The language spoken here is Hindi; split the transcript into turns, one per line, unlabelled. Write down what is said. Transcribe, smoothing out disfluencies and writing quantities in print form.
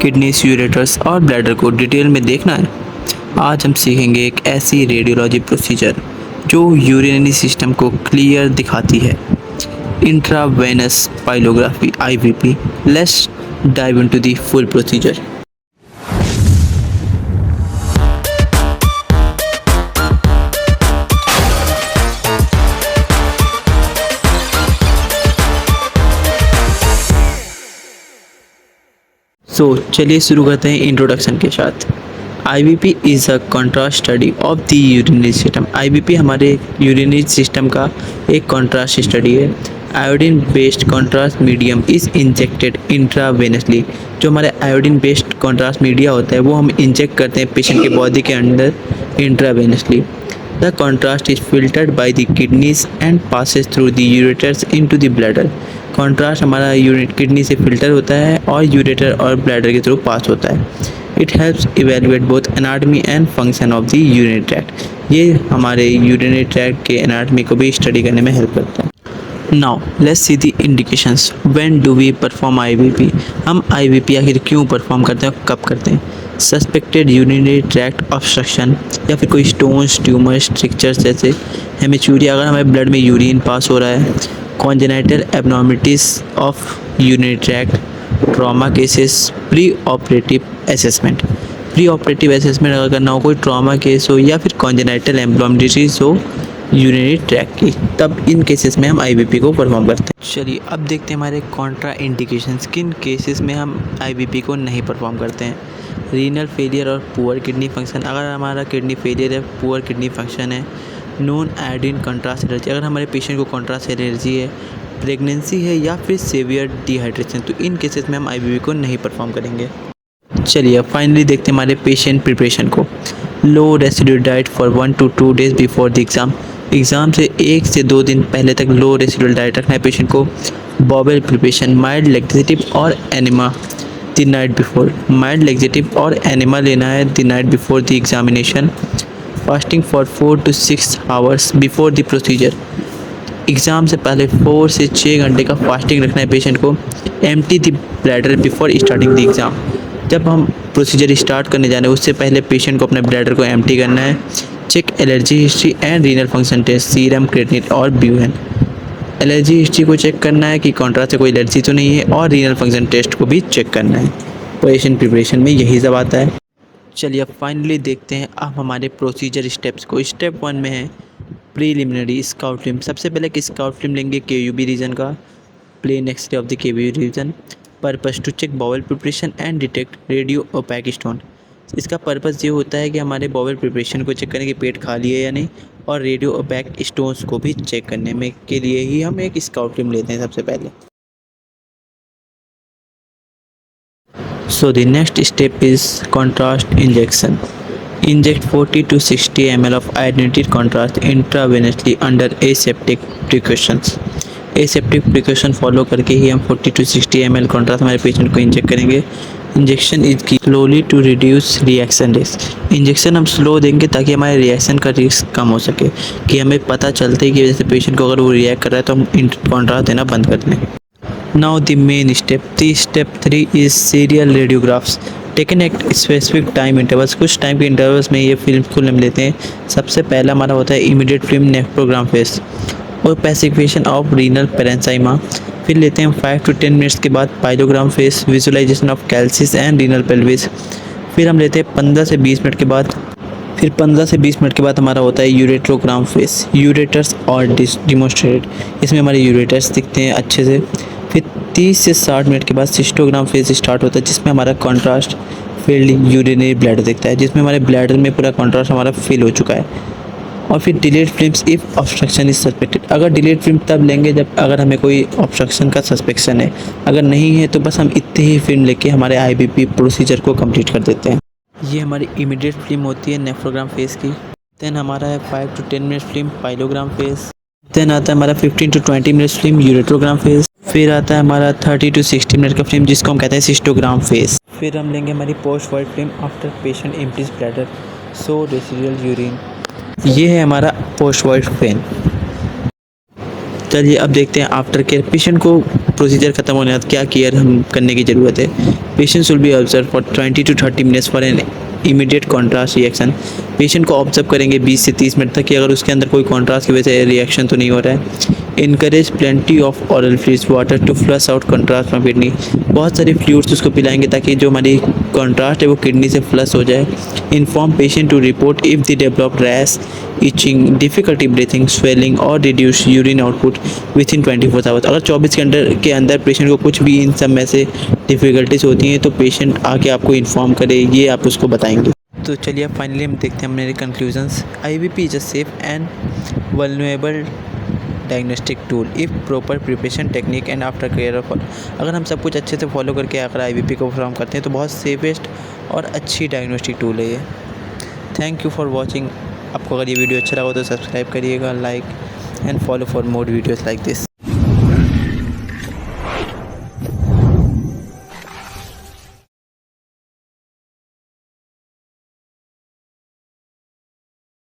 किडनीज, यूरेटर्स और ब्लैडर को डिटेल में देखना है? आज हम सीखेंगे एक ऐसी रेडियोलॉजी प्रोसीजर जो यूरिनरी सिस्टम को क्लियर दिखाती है, intravenous pyelography (IVP). Let's dive into the full procedure. चलिए शुरू करते हैं इंट्रोडक्शन के साथ। IVP is a contrast study of the urinary system. IVP हमारे यूरिनरी सिस्टम का एक कॉन्ट्रास्ट स्टडी है। Iodine based contrast medium is injected intravenously. जो हमारे आयोडीन बेस्ड कॉन्ट्रास्ट मीडिया होता है वो हम इंजेक्ट करते हैं पेशेंट के बॉडी के अंदर intravenously. The contrast is filtered by the kidneys and passes through the ureters into the bladder. Contrast हमारा यूरिन किडनी से फिल्टर होता है और यूरेटर और ब्लैडर के थ्रू पास होता है। It helps evaluate both anatomy and function of the urinary tract. ये हमारे यूरिनरी ट्रैक्ट के एनाटमी को भी स्टडी करने में हेल्प करता है। Now let's see the indications. When do we perform IVP? हम IVP आखिर क्यों परफॉर्म करते हैं और कब करते हैं? सस्पेक्टेड यूरिनरी ट्रैक्ट ऑब्स्ट्रक्शन या फिर कोई स्टोन्स, ट्यूमर, स्ट्रक्चर्स जैसे हेमेचूरिया, अगर हमारे ब्लड में यूरिन पास हो रहा है, congenital abnormalities of urinary tract, trauma cases, pre operative assessment. Pre operative assessment अगर करना हो, कोई ट्रॉमा केस हो या फिर कॉन्जेनाइटल एबनॉर्मलिटीज हो यूरिनरी ट्रैक्ट की, तब इन केसेस में हम IVP को परफॉर्म करते हैं। चलिए अब देखते हैं हमारे कॉन्ट्रा इंडिकेशंस, किन केसेस में हम IVP को नहीं परफॉर्म करते हैं। रीनल फेलियर और पुअर किडनी फंक्शन, अगर हमारा किडनी फेलियर है, पुअर किडनी फंक्शन है। नॉन आयोडीन कॉन्ट्रास्ट एलर्जी, अगर हमारे पेशेंट को कॉन्ट्रास्ट एलर्जी है, प्रेगनेंसी है या फिर सीवियर डिहाइड्रेशन, तो इन केसेस में हम IVP को नहीं परफॉर्म करेंगे। चलिए अब फाइनली देखते हैं हमारे पेशेंट प्रिपरेशन को। Low residue diet for 1 to 2 days before the exam. Exam से 1 से 2 दिन पहले तक लो रेसिड्यूल डाइट रखना है पेशेंट को। बॉवेल प्रिपरेशन, माइल्ड लेक्सेटिव और enema the night before. Mild laxative और एनिमा लेना है the night before the examination. Fasting for 4 to 6 hours before the procedure. Exam से पहले 4 से 6 घंटे का फास्टिंग रखना है पेशेंट को। Empty the bladder before starting the exam. जब हम प्रोसीजर स्टार्ट करने जाने उससे पहले पेशेंट को अपने ब्लैडर को एम्प्टी करना है। Check allergy history and renal function test, serum, creatinine और ब्यूहेन। एलर्जी हिस्ट्री को चेक करना है कि कॉन्ट्रास्ट से कोई एलर्जी तो नहीं है, और रीनल फंक्शन टेस्ट को भी चेक करना है। पेशेंट प्रिपरेशन में यही सब आता है। चलिए अब फाइनली देखते हैं अब हमारे प्रोसीजर स्टेप्स को। स्टेप 1 में है प्रीलिमिनरी स्काउट फिल्म। सबसे पहले एक स्काउट फिल्म लेंगे KUB रीजन का, plain x-ray of the KUB region. Purpose to check bowel preparation and detect radio opaque stone. इसका पर्पस ये होता है कि हमारे बॉवेल प्रिपरेशन को चेक करने कि पेट खाली है या नहीं, और रेडियो ओपैक स्टोन्स को भी चेक करने में के लिए ही हम एक स्काउट फिल्म लेते हैं सबसे पहले। So the next step is contrast injection. Inject 40 to 60 ml of iodinated contrast intravenously under aseptic precautions। Aseptic precaution follow करके ही हम 40 to 60 ml कॉन्ट्रास्ट हमारे पेशेंट को इंजेक्ट करेंगे। Injection is slowly to reduce reaction risk. Injection हम स्लो देंगे ताकि हमारे रिएक्शन का रिस्क कम हो सके, कि हमें पता चलते कि जैसे पेशेंट को अगर वो रिएक्ट कर रहा है तो हम कॉन्ट्रास्ट देना बंद कर दें। Now the main step, step 3 is serial radiographs taken at specific time intervals. कुछ टाइम के इंटरवल्स में ये फिल्म को हम लेते हैं। सबसे पहला हमारा होता है इमीडिएट फिल्म नेफ्रोग्राम फेस और पैसिफिकेशन ऑफ रीनल पेरेंसाइमा। फिर लेते हैं 5 to 10 मिनट्स के बाद pyelogram phase, visualisation of calyces and renal pelvis. फिर हम लेते हैं 15 से 20 मिनट के बाद। फिर 15 से 20 मिनट के बाद हमारा होता है यूरेट्रोग्राम फेस, यूरेटर्स और डिमोन्स्ट्रेटेड। इसमें हमारे यूरेटर्स दिखते हैं अच्छे से। फिर 30 से 60 मिनट के बाद सिस्टोग्राम फेज स्टार्ट होता है, जिसमें हमारा कॉन्ट्रास्ट फील्ड यूरिनरी ब्लैडर दिखता है, जिसमें हमारे ब्लैडर में पूरा कॉन्ट्रास्ट हमारा फिल हो चुका है। और फिर delayed films if obstruction is suspected. अगर डिलेड फिल्म तब लेंगे जब अगर हमें कोई ऑब्स्ट्रक्शन का सस्पेक्शन है, अगर नहीं है तो बस हम इतनी ही फिल्म लेके हमारे IVP प्रोसीजर को कंप्लीट कर देते हैं। ये हमारी इमीडिएट फिल्म होती है नेफ्रोग्राम फेज की। देन हमारा है 5 to 10 minute film pyelogram phase. Then आता है हमारा 15 to 20 minute film ureterogram phase. फिर आता है हमारा 30 to 60 मिनट का फिल्म जिसको हम कहते हैं सिस्टोग्राम फेज। फिर हम लेंगे हमारी post void film after patient empties bladder so residual urine. ये है हमारा पोस्ट वर्ड फिल्म। चलिए अब देखते हैं आफ्टर केयर। पेशेंट को प्रोसीजर खत्म होने के बाद क्या केयर हम करने की ज़रूरत है। Patient will be observe for 20 to 30 minutes for an immediate contrast reaction. Patient को ऑब्जर्व करेंगे 20 से 30 मिनट तक कि अगर उसके अंदर कोई कॉन्ट्रास्ट की वजह से रिएक्शन तो नहीं हो रहा है। Encourage plenty of oral fluids water to flush out contrast from kidney. बहुत सारे फ्लूइड्स उसको पिलाएंगे ताकि जो हमारी कॉन्ट्रास्ट है वो किडनी से फ्लश हो जाए। Inform patient to report if the develop rash, itching, difficulty breathing, swelling और reduce urine output within 24 hours. अगर 24 घंटे के अंदर पेशेंट को कुछ भी इन सब में से डिफ़िकल्टीज होती हैं तो पेशेंट आके आपको इन्फॉर्म करे, ये आप उसको बताएंगे। तो चलिए अब फाइनली हम देखते हैं मेरे conclusions. IVP is a safe and vulnerable diagnostic tool if proper preparation technique and after care of. अगर हम सब कुछ अच्छे से फॉलो करके अगर IVP को परफॉर्म करते हैं तो बहुत सेफेस्ट और अच्छी डायग्नोस्टिक टूल है ये। Thank you for watching. आपको अगर ये वीडियो अच्छा लगा तो सब्सक्राइब करिएगा, like and follow for more videos like this.